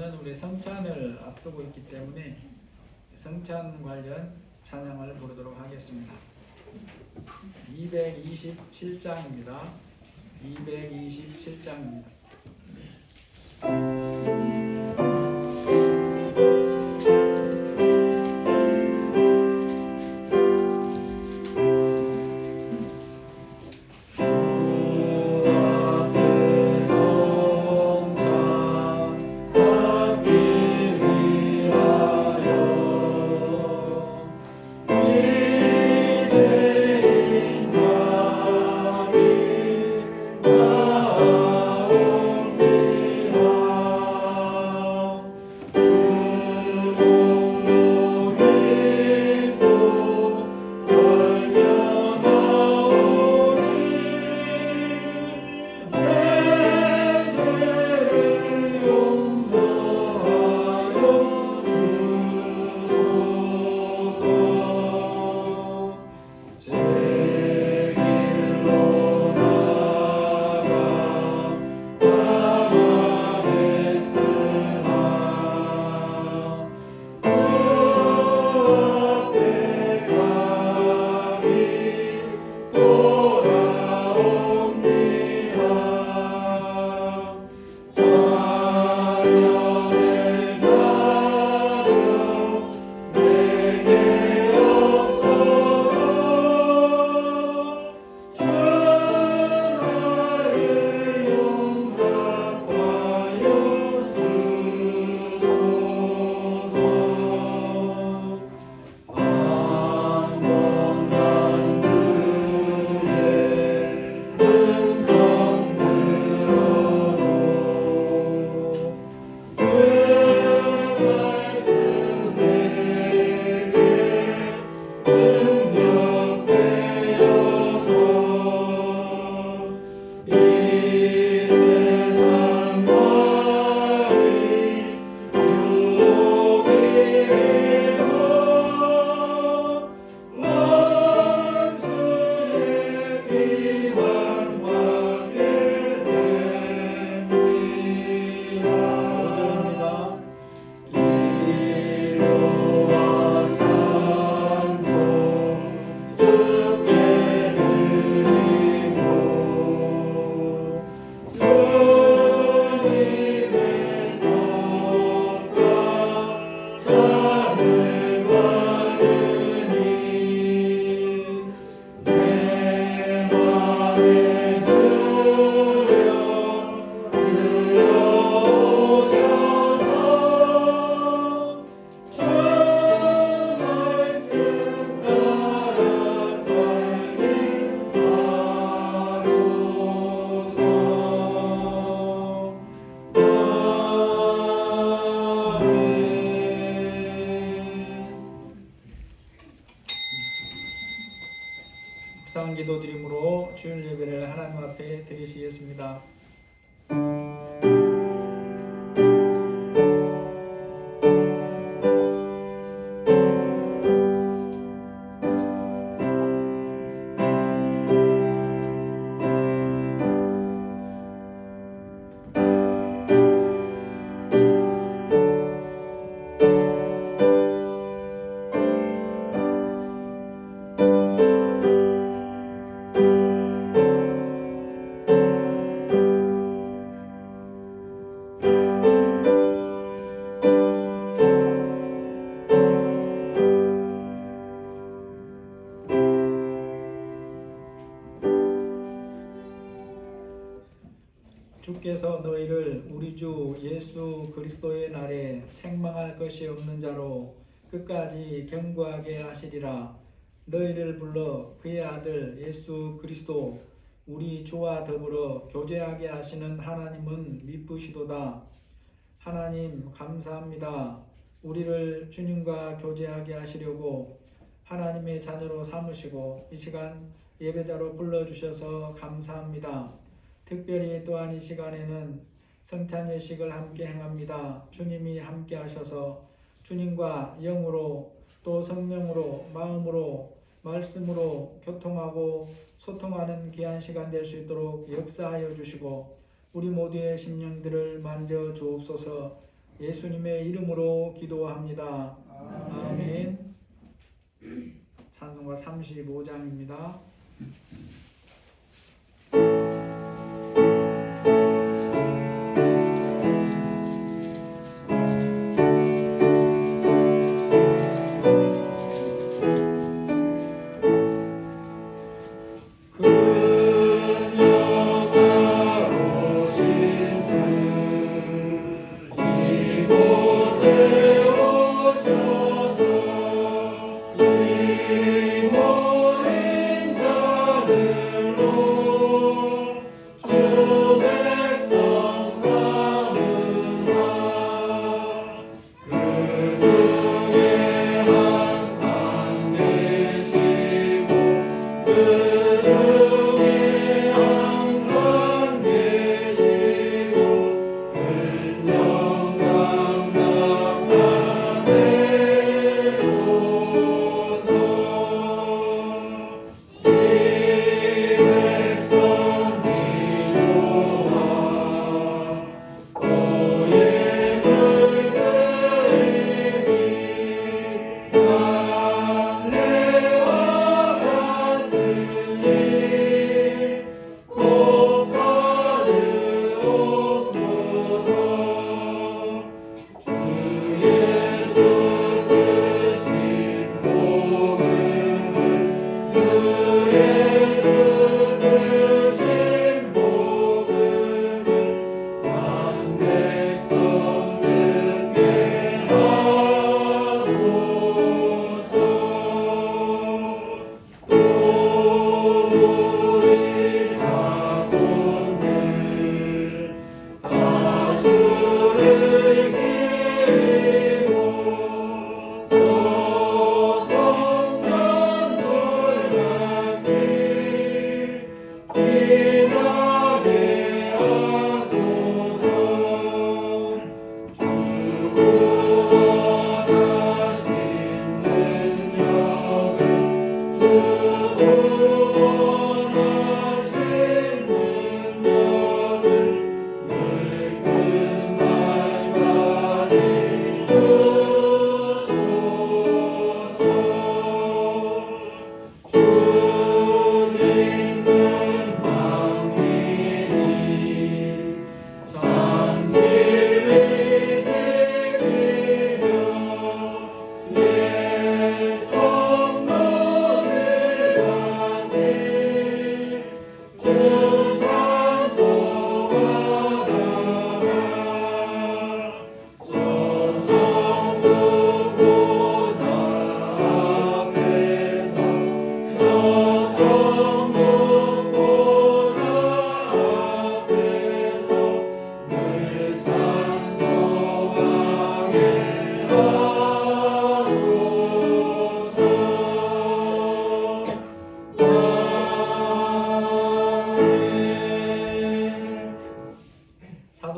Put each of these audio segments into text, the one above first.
내일은 우리 성찬을 앞두고 있기 때문에 성찬 관련 찬양을 부르도록 하겠습니다. 227장입니다. 227장입니다. 기도드림으로 주일 예배를 하나님 앞에 드리시겠습니다. 주께서 너희를 우리 주 예수 그리스도의 날에 책망할 것이 없는 자로 끝까지 견고하게 하시리라. 너희를 불러 그의 아들 예수 그리스도 우리 주와 더불어 교제하게 하시는 하나님은 미쁘시도다. 하나님 감사합니다. 우리를 주님과 교제하게 하시려고 하나님의 자녀로 삼으시고 이 시간 예배자로 불러주셔서 감사합니다. 특별히 또한 이 시간에는 성찬 예식을 함께 행합니다. 주님이 함께 하셔서 주님과 영으로 또 성령으로 마음으로 말씀으로 교통하고 소통하는 귀한 시간 될 수 있도록 역사하여 주시고 우리 모두의 심령들을 만져 주옵소서. 예수님의 이름으로 기도합니다. 아멘. 찬송가 35장입니다.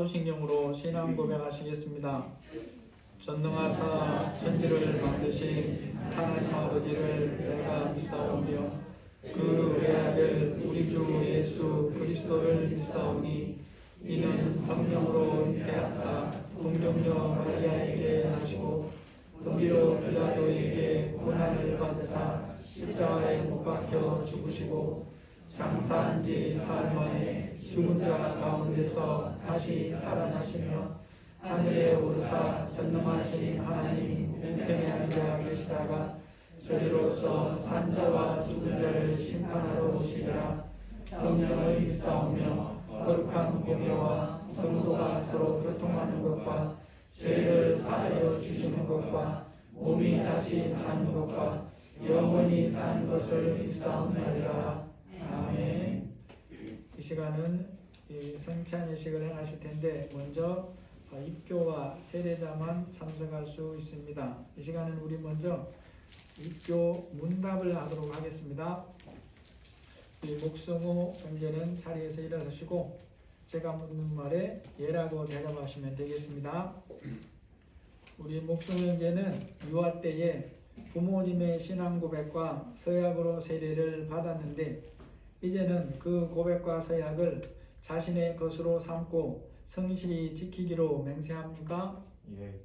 사도신경으로 신앙 고백하시겠습니다. 전능하사 천지를 만드신 하나님 아버지를 내가 믿사오며 그 외아들 우리 주 예수 그리스도를 믿사오니 이는 성령으로 잉태하사 동정녀 마리아에게 나시고 본디오 빌라도에게 고난을 받으사 십자가에 못 박혀 죽으시고 장사한 지 사흘 만에 죽은 자 가운데서 다시 살아나시며 하늘에 오르사 전능하신 하나님 우편에 앉아 계시다가 저리로서 산자와 죽은 자를 심판하러 오시리라. 성령을 믿사오며 거룩한 공예와 성도가 서로 교통하는 것과 죄를 사하여 주시는 것과 몸이 다시 사는 것과 영원히 사는 것을 믿사옵나이다. 아멘. 이 시간은 성찬 예식을 행하실 텐데 먼저 입교와 세례자만 참석할 수 있습니다. 이 시간은 우리 먼저 입교 문답을 하도록 하겠습니다. 목성호 형제는 자리에서 일어서시고 제가 묻는 말에 예라고 대답하시면 되겠습니다. 우리 목성호 형제는 유아 때에 부모님의 신앙 고백과 서약으로 세례를 받았는데 이제는 그 고백과 서약을 자신의 것으로 삼고 성실히 지키기로 맹세합니까? 예.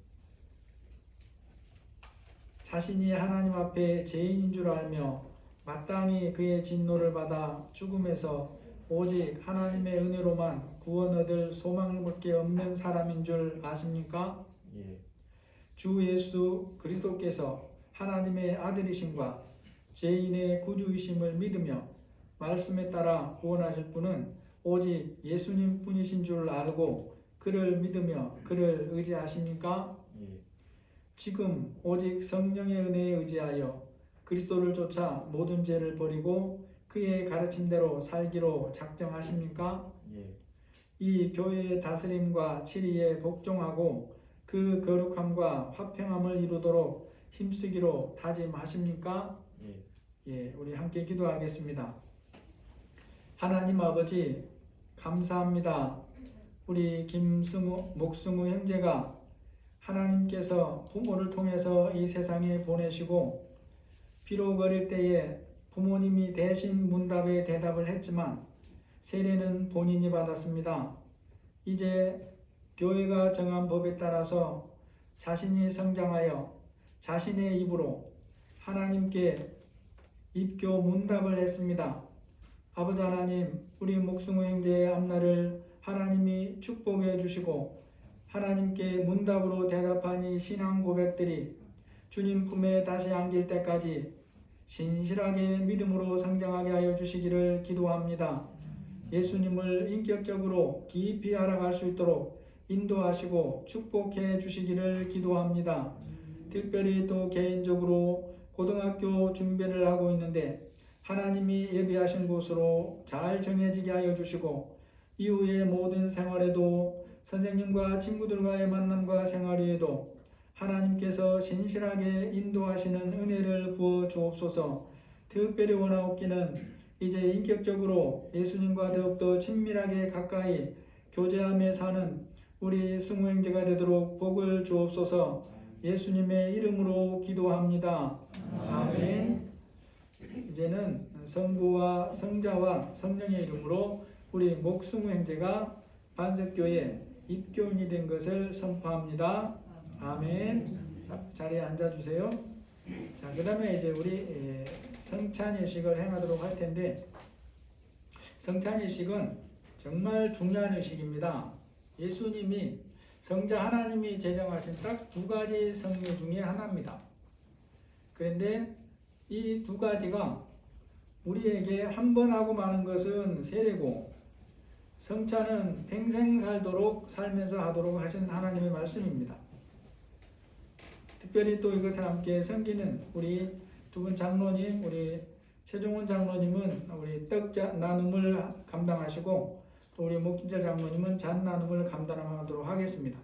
자신이 하나님 앞에 죄인인 줄 알며 마땅히 그의 진노를 받아 죽음에서 오직 하나님의 은혜로만 구원 얻을 소망밖에 없는 사람인 줄 아십니까? 예. 주 예수 그리스도께서 하나님의 아들이심과 죄인의 구주이심을 믿으며 말씀에 따라 구원하실 분은 오직 예수님 뿐이신 줄 알고 그를 믿으며 그를 의지하십니까? 예. 지금 오직 성령의 은혜에 의지하여 그리스도를 쫓아 모든 죄를 버리고 그의 가르침대로 살기로 작정하십니까? 예. 이 교회의 다스림과 치리에 복종하고 그 거룩함과 화평함을 이루도록 힘쓰기로 다짐하십니까? 예. 예, 우리 함께 기도하겠습니다. 하나님 아버지 감사합니다. 우리 목승우 형제가 하나님께서 부모를 통해서 이 세상에 보내시고 비록 어릴 때에 부모님이 대신 문답에 대답을 했지만 세례는 본인이 받았습니다. 이제 교회가 정한 법에 따라서 자신이 성장하여 자신의 입으로 하나님께 입교 문답을 했습니다. 아버지 하나님, 우리 목승우 형제의 앞날을 하나님이 축복해 주시고 하나님께 문답으로 대답한 이 신앙 고백들이 주님 품에 다시 안길 때까지 신실하게 믿음으로 성장하게 하여 주시기를 기도합니다. 예수님을 인격적으로 깊이 알아갈 수 있도록 인도하시고 축복해 주시기를 기도합니다. 특별히 또 개인적으로 고등학교 준비를 하고 있는데 하나님이 예비하신 곳으로 잘 정해지게 하여 주시고 이후의 모든 생활에도 선생님과 친구들과의 만남과 생활에도 하나님께서 신실하게 인도하시는 은혜를 부어 주옵소서. 특별히 원하옵기는 이제 인격적으로 예수님과 더욱더 친밀하게 가까이 교제하며 사는 우리 승우 형제가 되도록 복을 주옵소서. 예수님의 이름으로 기도합니다. 아멘. 이제는 성부와 성자와 성령의 이름으로 우리 목승우 형제가 반석교회 입교인이 된 것을 선포합니다. 아멘. 자, 자리에 앉아주세요. 자, 그 다음에 이제 우리 성찬의식을 행하도록 할 텐데, 성찬의식은 정말 중요한 의식입니다. 예수님이 성자 하나님이 제정하신 딱 두 가지 성례 중에 하나입니다. 그런데 이 두 가지가 우리에게 한 번 하고 마는 것은 세례고 성찬은 평생 살도록 살면서 하도록 하신 하나님의 말씀입니다. 특별히 또 이것을 함께 섬기는 우리 두 분 장로님, 우리 최종원 장로님은 우리 떡 나눔을 감당하시고 또 우리 목진철 장로님은 잔 나눔을 감당하도록 하겠습니다.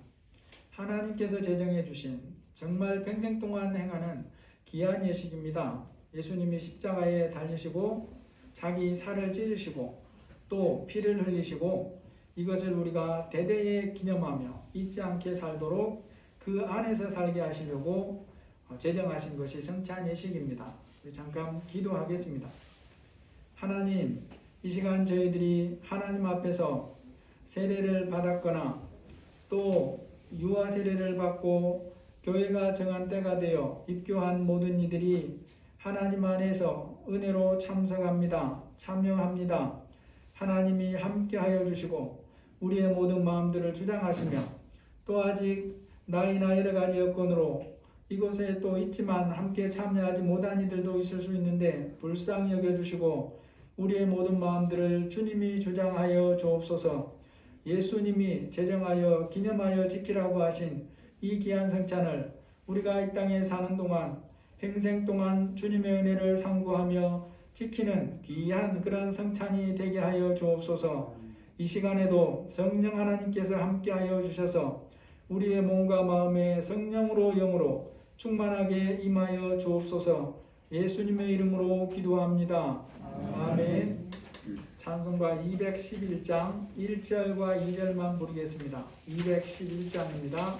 하나님께서 제정해 주신 정말 평생 동안 행하는 귀한 예식입니다. 예수님이 십자가에 달리시고 자기 살을 찢으시고 또 피를 흘리시고 이것을 우리가 대대에 기념하며 잊지 않게 살도록 그 안에서 살게 하시려고 제정하신 것이 성찬 예식입니다. 우리 잠깐 기도하겠습니다. 하나님, 이 시간 저희들이 하나님 앞에서 세례를 받았거나 또 유아 세례를 받고 교회가 정한 때가 되어 입교한 모든 이들이 하나님 안에서 은혜로 참석합니다. 참여합니다. 하나님이 함께하여 주시고 우리의 모든 마음들을 주장하시며 또 아직 나이나 여러 가지 여건으로 이곳에 또 있지만 함께 참여하지 못한 이들도 있을 수 있는데 불쌍히 여겨주시고 우리의 모든 마음들을 주님이 주장하여 주옵소서. 예수님이 제정하여 기념하여 지키라고 하신 이 귀한 성찬을 우리가 이 땅에 사는 동안 평생 동안 주님의 은혜를 상고하며 지키는 귀한 그런 성찬이 되게 하여 주옵소서. 이 시간에도 성령 하나님께서 함께하여 주셔서 우리의 몸과 마음에 성령으로 영으로 충만하게 임하여 주옵소서. 예수님의 이름으로 기도합니다. 아멘. 찬송가 211장 1절과 2절만 부르겠습니다. 211장입니다.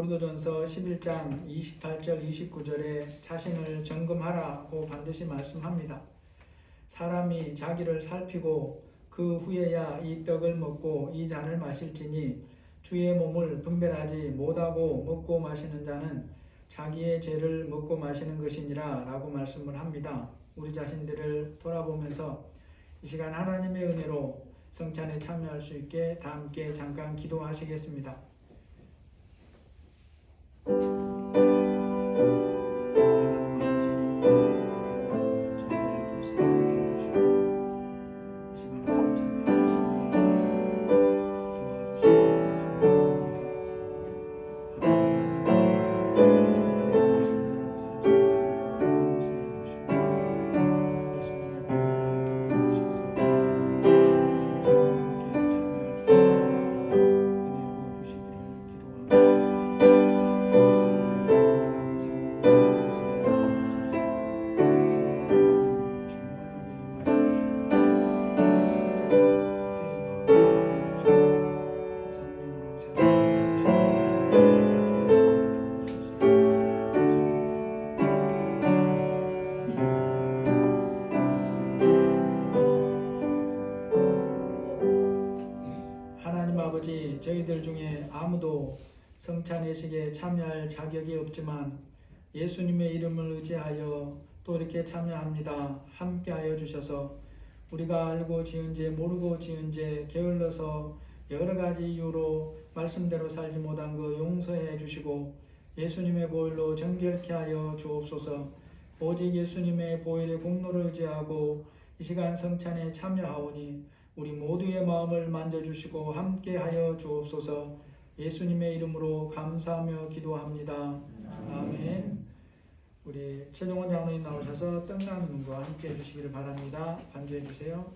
고린도전서 11장 28절 29절에 자신을 점검하라고 반드시 말씀합니다. 사람이 자기를 살피고 그 후에야 이 떡을 먹고 이 잔을 마실지니 주의 몸을 분별하지 못하고 먹고 마시는 자는 자기의 죄를 먹고 마시는 것이니라 라고 말씀을 합니다. 우리 자신들을 돌아보면서 이 시간 하나님의 은혜로 성찬에 참여할 수 있게 다 함께 잠깐 기도하시겠습니다. 아버지, 저희들 중에 아무도 성찬 예식에 참여할 자격이 없지만 예수님의 이름을 의지하여 또 이렇게 참여합니다. 함께하여 주셔서 우리가 알고 지은 죄, 모르고 지은 죄, 게을러서 여러 가지 이유로 말씀대로 살지 못한 거 용서해 주시고 예수님의 보혈로 정결케 하여 주옵소서. 오직 예수님의 보혈의 공로를 의지하고 이 시간 성찬에 참여하오니 우리 모두의 마음을 만져주시고 함께하여 주옵소서. 예수님의 이름으로 감사하며 기도합니다. 아멘. 우리 최종원 장로님 나오셔서 떡 나누는 거 함께 해주시기를 바랍니다. 반주해 주세요.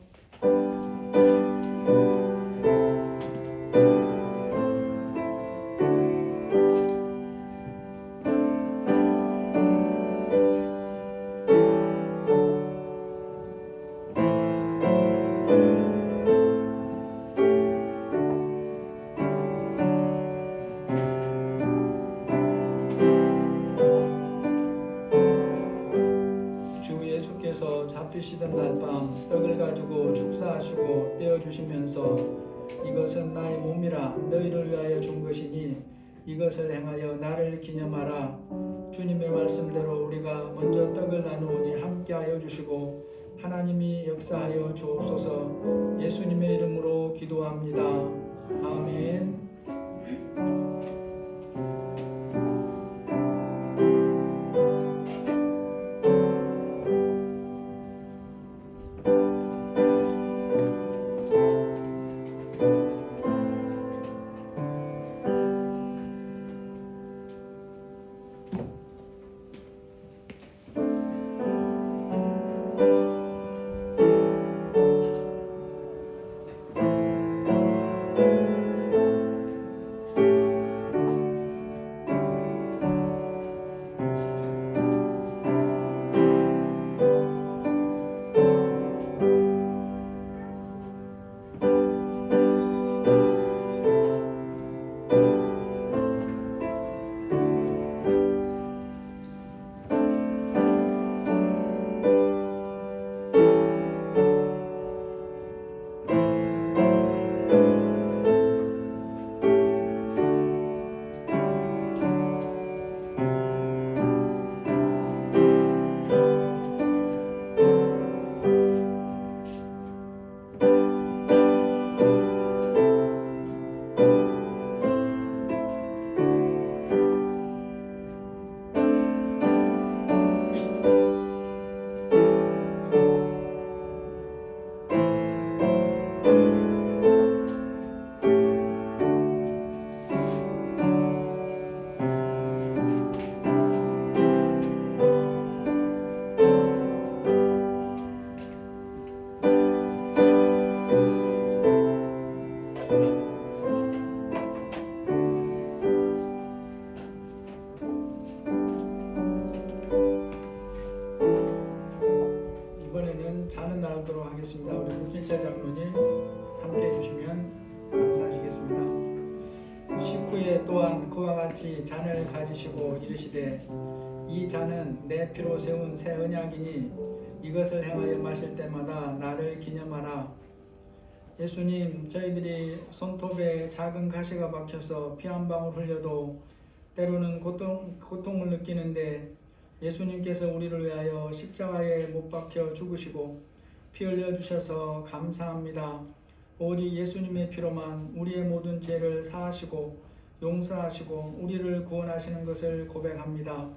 잡히시던 날밤 떡을 가지고 축사하시고 떼어주시면서 이것은 나의 몸이라 너희를 위하여 준 것이니 이것을 행하여 나를 기념하라. 주님의 말씀대로 우리가 먼저 떡을 나누오니 함께하여 주시고 하나님이 역사하여 주옵소서. 예수님의 이름으로 기도합니다. 아멘. 잔은 나누도록 하겠습니다. 우리 국진차 장로님 함께 해주시면 감사하시겠습니다. 후에 또한 그와 같이 잔을 가지시고 이르시되 이 잔은 내 피로 세운 새 언약이니 이것을 행하여 마실 때마다 나를 기념하라. 예수님, 저희들이 손톱에 작은 가시가 박혀서 피 한 방울 흘려도 때로는 고통을 느끼는데 예수님께서 우리를 위하여 십자가에 못 박혀 죽으시고 피 흘려 주셔서 감사합니다. 오직 예수님의 피로만 우리의 모든 죄를 사하시고 용서하시고 우리를 구원하시는 것을 고백합니다.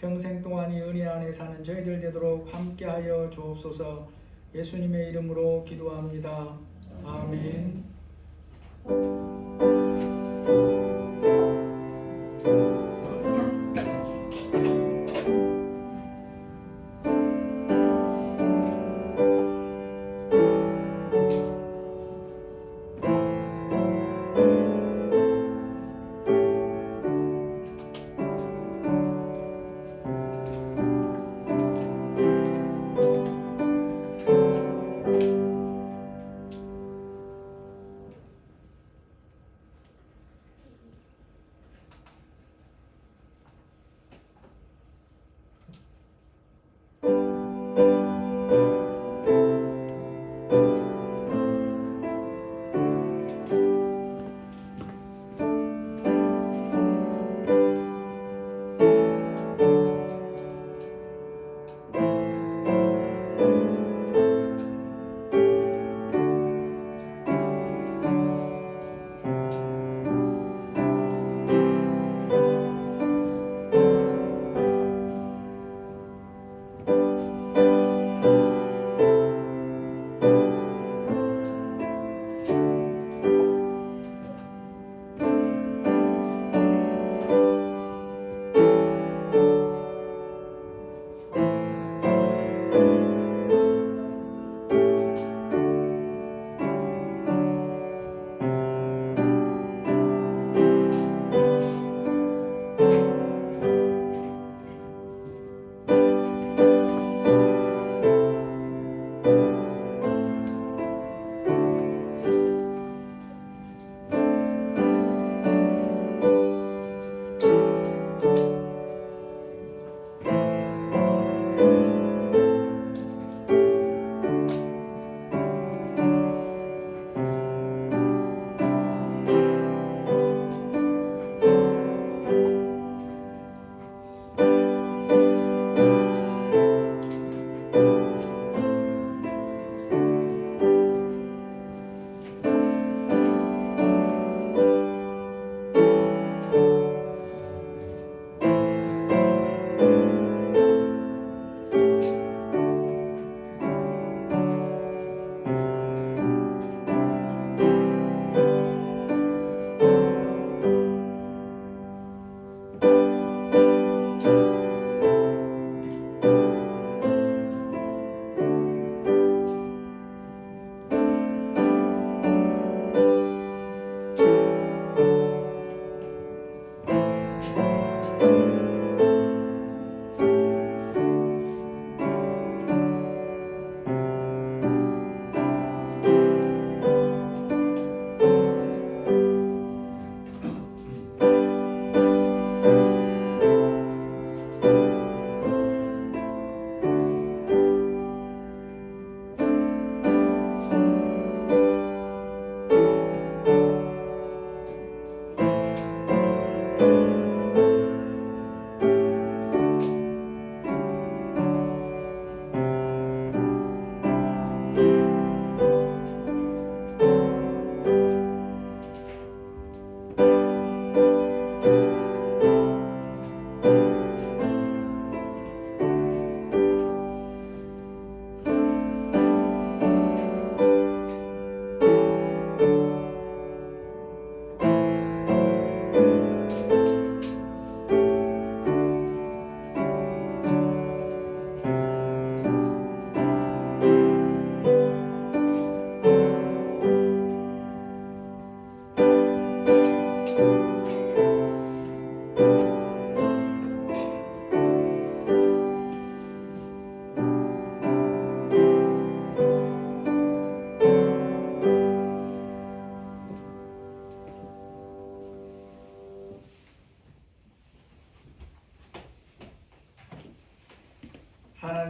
평생 동안 이 은혜 안에 사는 저희들 되도록 함께하여 주옵소서. 예수님의 이름으로 기도합니다. 아멘.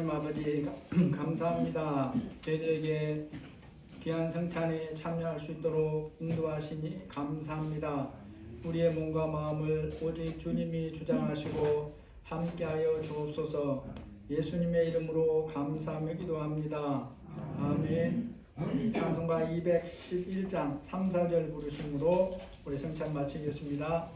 하나님 아버지 감사합니다. 저희들에게 귀한 성찬에 참여할 수 있도록 인도하시니 감사합니다. 우리의 몸과 마음을 오직 주님이 주장하시고 함께하여 주옵소서. 예수님의 이름으로 감사하며 기도합니다. 아멘. 찬송가 211장 3, 4절 부르심으로 우리 성찬 마치겠습니다.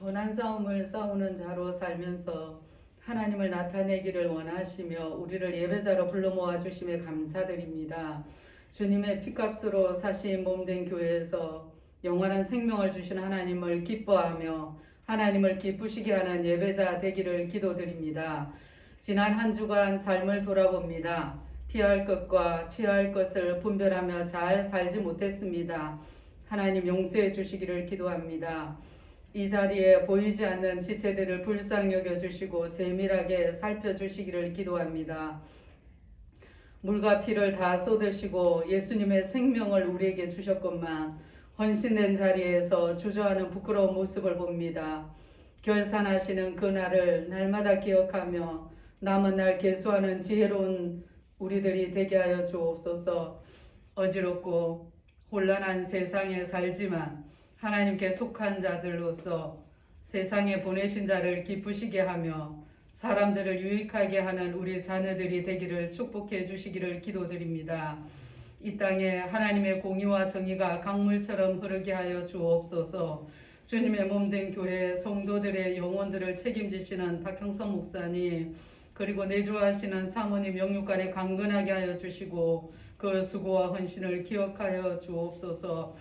선한 싸움을 싸우는 자로 살면서 하나님을 나타내기를 원하시며 우리를 예배자로 불러 모아 주심에 감사드립니다. 주님의 피값으로 사신 몸된 교회에서 영원한 생명을 주신 하나님을 기뻐하며 하나님을 기쁘시게 하는 예배자 되기를 기도드립니다. 지난 한 주간 삶을 돌아봅니다. 피할 것과 취할 것을 분별하며 잘 살지 못했습니다. 하나님 용서해 주시기를 기도합니다. 이 자리에 보이지 않는 지체들을 불쌍히 여겨주시고 세밀하게 살펴주시기를 기도합니다. 물과 피를 다 쏟으시고 예수님의 생명을 우리에게 주셨건만 헌신된 자리에서 주저하는 부끄러운 모습을 봅니다. 결산하시는 그날을 날마다 기억하며 남은 날 계수하는 지혜로운 우리들이 되게 하여 주옵소서. 어지럽고 혼란한 세상에 살지만 하나님께 속한 자들로서 세상에 보내신 자를 기쁘시게 하며 사람들을 유익하게 하는 우리 자녀들이 되기를 축복해 주시기를 기도드립니다. 이 땅에 하나님의 공의와 정의가 강물처럼 흐르게 하여 주옵소서. 주님의 몸된 교회 성도들의 영혼들을 책임지시는 박형성 목사님, 그리고 내조하시는 사모님 영육간에 강건하게 하여 주시고 그 수고와 헌신을 기억하여 주옵소서.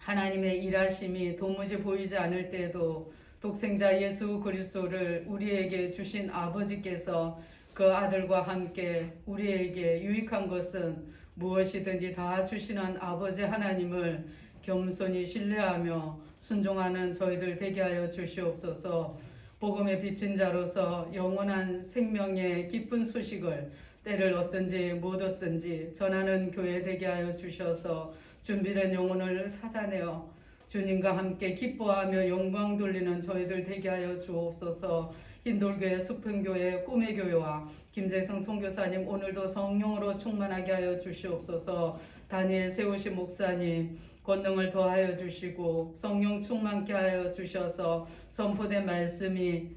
하나님의 일하심이 도무지 보이지 않을 때에도 독생자 예수 그리스도를 우리에게 주신 아버지께서 그 아들과 함께 우리에게 유익한 것은 무엇이든지 다 주시는 아버지 하나님을 겸손히 신뢰하며 순종하는 저희들 되게 하여 주시옵소서. 복음의 비친 자로서 영원한 생명의 기쁜 소식을 때를 얻든지 못 얻든지 전하는 교회 되게 하여 주셔서 준비된 영혼을 찾아내어 주님과 함께 기뻐하며 영광 돌리는 저희들 되게 하여 주옵소서. 흰돌교회 수평교회 꿈의 교회와 김재성 선교사님 오늘도 성령으로 충만하게 하여 주시옵소서. 다니엘 세우신 목사님 권능을 더하여 주시고 성령 충만케 하여 주셔서 선포된 말씀이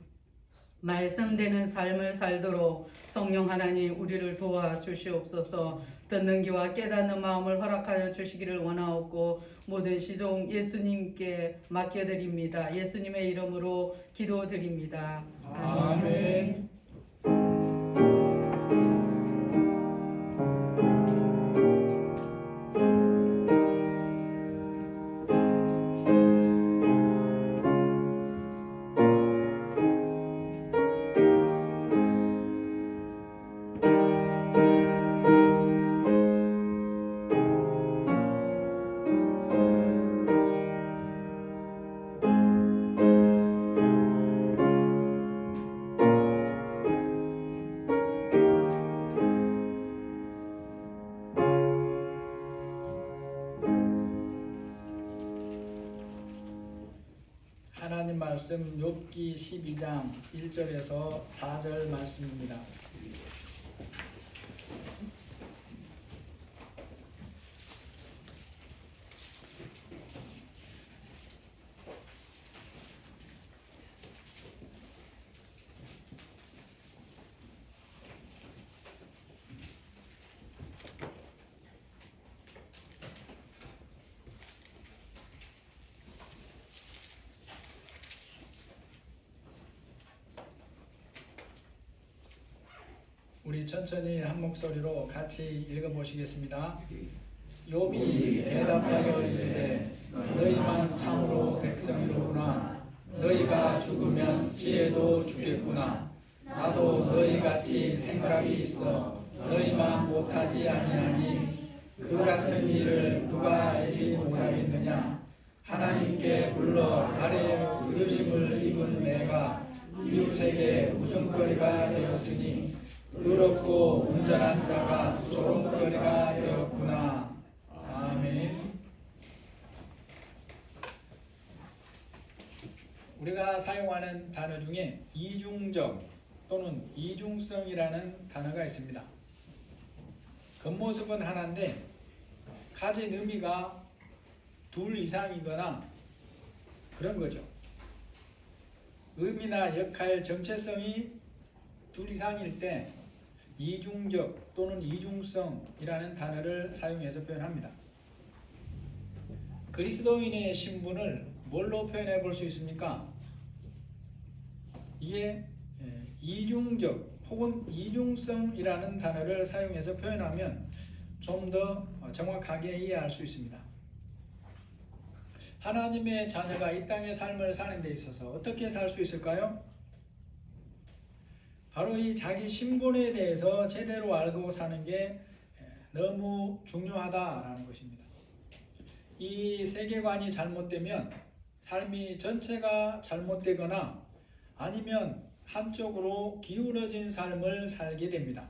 말씀되는 삶을 살도록 성령 하나님 우리를 도와주시옵소서. 듣는 귀와 깨닫는 마음을 허락하여 주시기를 원하옵고 모든 시종 예수님께 맡겨드립니다. 예수님의 이름으로 기도드립니다. 아멘. 하나님 말씀 욥기 12장 1절에서 4절 말씀입니다. 우리 천천히 한 목소리로 같이 읽어보시겠습니다. 욥이 대답하여 이르되 너희만 참으로 백성이로구나. 너희가 죽으면 지혜도 죽겠구나. 나도 너희같이 생각이 있어 너희만 못하지 아니하니 그 같은 일을 누가 알지 못하겠느냐. 하나님께 불러 아래에 부르심을 입은 내가 이웃에게 웃음거리가 되었으니 의롭고 온전한 자가 조롱거리가 되었구나. 아멘. 우리가 사용하는 단어 중에 이중적 또는 이중성이라는 단어가 있습니다. 겉모습은 하나인데 가진 의미가 둘 이상이거나 그런 거죠. 의미나 역할, 정체성이 둘 이상일 때 이중적 또는 이중성이라는 단어를 사용해서 표현합니다. 그리스도인의 신분을 뭘로 표현해 볼 수 있습니까? 이게 이중적 혹은 이중성이라는 단어를 사용해서 표현하면 좀 더 정확하게 이해할 수 있습니다. 하나님의 자녀가 이 땅의 삶을 사는 데 있어서 어떻게 살 수 있을까요? 바로 이 자기 신분에 대해서 제대로 알고 사는 게 너무 중요하다라는 것입니다. 이 세계관이 잘못되면 삶이 전체가 잘못되거나 아니면 한쪽으로 기울어진 삶을 살게 됩니다.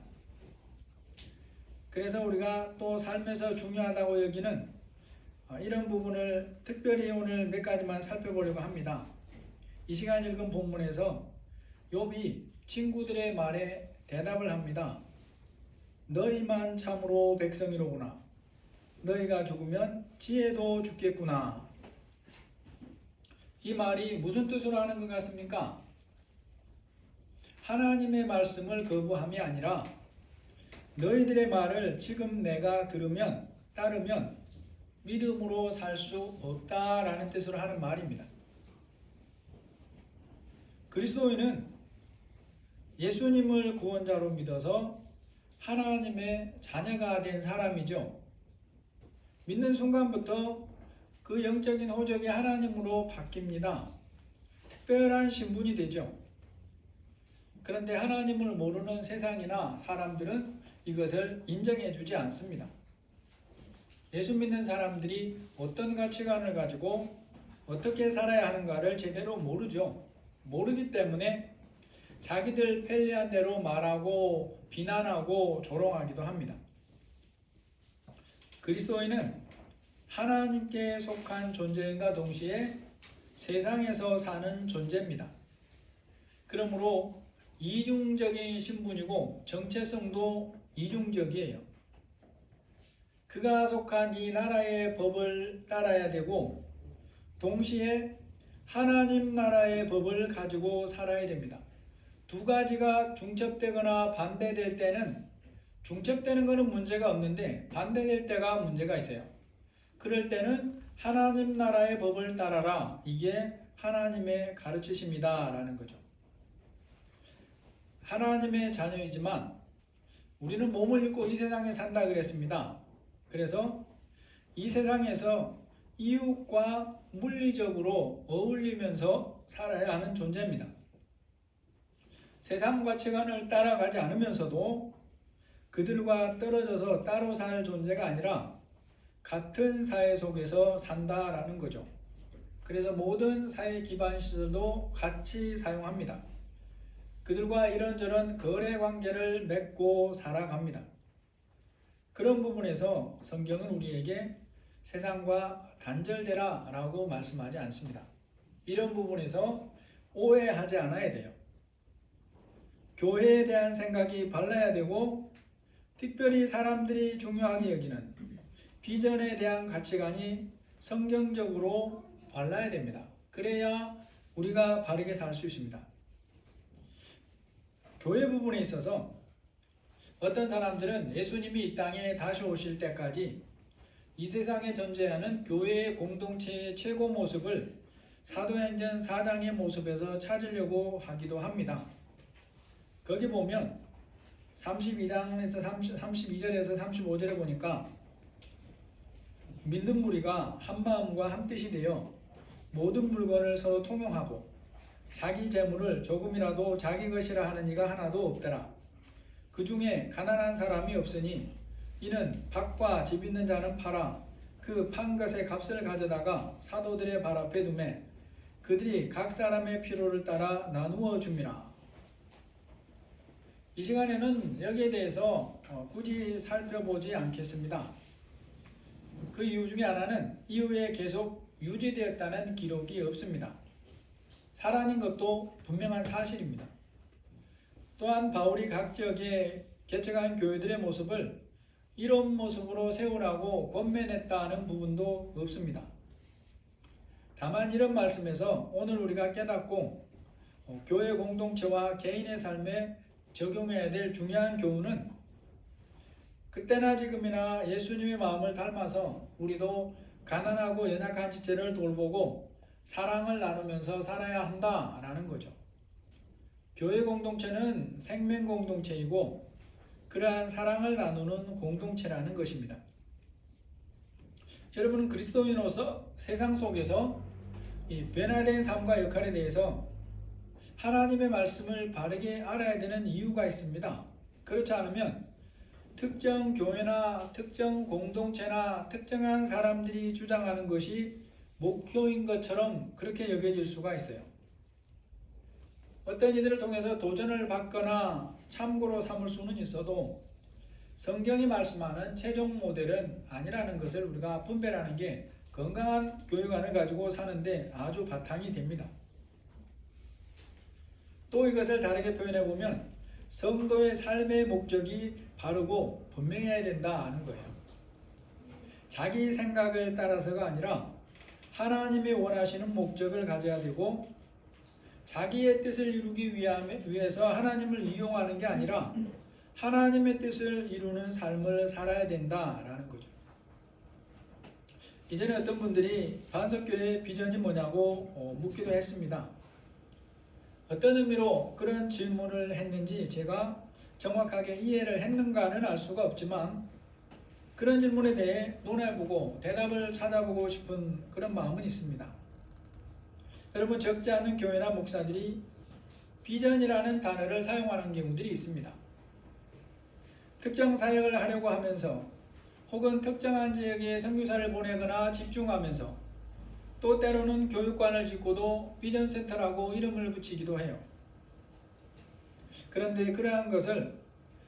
그래서 우리가 또 삶에서 중요하다고 여기는 이런 부분을 특별히 오늘 몇 가지만 살펴보려고 합니다. 이 시간 읽은 본문에서 욥이 친구들의 말에 대답을 합니다. 너희만 참으로 백성이로구나. 너희가 죽으면 지혜도 죽겠구나. 이 말이 무슨 뜻으로 하는 것 같습니까? 하나님의 말씀을 거부함이 아니라 너희들의 말을 지금 내가 따르면 믿음으로 살 수 없다라는 뜻으로 하는 말입니다. 그리스도인은 예수님을 구원자로 믿어서 하나님의 자녀가 된 사람이죠. 믿는 순간부터 그 영적인 호적이 하나님으로 바뀝니다. 특별한 신분이 되죠. 그런데 하나님을 모르는 세상이나 사람들은 이것을 인정해 주지 않습니다. 예수 믿는 사람들이 어떤 가치관을 가지고 어떻게 살아야 하는가를 제대로 모르죠. 모르기 때문에 자기들 편리한 대로 말하고 비난하고 조롱하기도 합니다. 그리스도인은 하나님께 속한 존재인가 동시에 세상에서 사는 존재입니다. 그러므로 이중적인 신분이고 정체성도 이중적이에요. 그가 속한 이 나라의 법을 따라야 되고 동시에 하나님 나라의 법을 가지고 살아야 됩니다. 두 가지가 중첩되거나 반대될 때는 중첩되는 것은 문제가 없는데 반대될 때가 문제가 있어요. 그럴 때는 하나님 나라의 법을 따라라. 이게 하나님의 가르치심이다 라는 거죠. 하나님의 자녀이지만 우리는 몸을 입고 이 세상에 산다 그랬습니다. 그래서 이 세상에서 이웃과 물리적으로 어울리면서 살아야 하는 존재입니다. 세상 가치관을 따라가지 않으면서도 그들과 떨어져서 따로 살 존재가 아니라 같은 사회 속에서 산다라는 거죠. 그래서 모든 사회 기반 시설도 같이 사용합니다. 그들과 이런저런 거래 관계를 맺고 살아갑니다. 그런 부분에서 성경은 우리에게 세상과 단절되라 라고 말씀하지 않습니다. 이런 부분에서 오해하지 않아야 돼요. 교회에 대한 생각이 발라야 되고 특별히 사람들이 중요하게 여기는 비전에 대한 가치관이 성경적으로 발라야 됩니다. 그래야 우리가 바르게 살 수 있습니다. 교회 부분에 있어서 어떤 사람들은 예수님이 이 땅에 다시 오실 때까지 이 세상에 존재하는 교회의 공동체의 최고 모습을 사도행전 4장의 모습에서 찾으려고 하기도 합니다. 거기 보면 32절에서 35절에 보니까 믿는 무리가 한 마음과 한 뜻이 되어 모든 물건을 서로 통용하고 자기 재물을 조금이라도 자기 것이라 하는 이가 하나도 없더라. 그 중에 가난한 사람이 없으니 이는 밭과 집 있는 자는 팔아 그 판 것의 값을 가져다가 사도들의 발 앞에 두매 그들이 각 사람의 필요를 따라 나누어 줍니다. 이 시간에는 여기에 대해서 굳이 살펴보지 않겠습니다. 그 이유 중에 하나는 이후에 계속 유지되었다는 기록이 없습니다. 살아닌 것도 분명한 사실입니다. 또한 바울이 각 지역에 개척한 교회들의 모습을 이런 모습으로 세우라고 권면했다는 부분도 없습니다. 다만 이런 말씀에서 오늘 우리가 깨닫고 교회 공동체와 개인의 삶에 적용해야 될 중요한 교훈은 그때나 지금이나 예수님의 마음을 닮아서 우리도 가난하고 연약한 지체를 돌보고 사랑을 나누면서 살아야 한다라는 거죠. 교회 공동체는 생명 공동체이고 그러한 사랑을 나누는 공동체라는 것입니다. 여러분은 그리스도인으로서 세상 속에서 이 변화된 삶과 역할에 대해서 하나님의 말씀을 바르게 알아야 되는 이유가 있습니다. 그렇지 않으면 특정 교회나 특정 공동체나 특정한 사람들이 주장하는 것이 목표인 것처럼 그렇게 여겨질 수가 있어요. 어떤 이들을 통해서 도전을 받거나 참고로 삼을 수는 있어도 성경이 말씀하는 최종 모델은 아니라는 것을 우리가 분별하는 게 건강한 교육관을 가지고 사는데 아주 바탕이 됩니다. 또 이것을 다르게 표현해 보면 성도의 삶의 목적이 바르고 분명해야 된다는 거예요. 자기 생각을 따라서가 아니라 하나님이 원하시는 목적을 가져야 되고 자기의 뜻을 이루기 위해서 하나님을 이용하는 게 아니라 하나님의 뜻을 이루는 삶을 살아야 된다라는 거죠. 이전에 어떤 분들이 반석교회의 비전이 뭐냐고 묻기도 했습니다. 어떤 의미로 그런 질문을 했는지 제가 정확하게 이해를 했는가는 알 수가 없지만 그런 질문에 대해 논해보고 대답을 찾아보고 싶은 그런 마음은 있습니다. 여러분, 적지 않은 교회나 목사들이 비전이라는 단어를 사용하는 경우들이 있습니다. 특정 사역을 하려고 하면서 혹은 특정한 지역에 선교사를 보내거나 집중하면서 또 때로는 교육관을 짓고도 비전센터라고 이름을 붙이기도 해요. 그런데 그러한 것을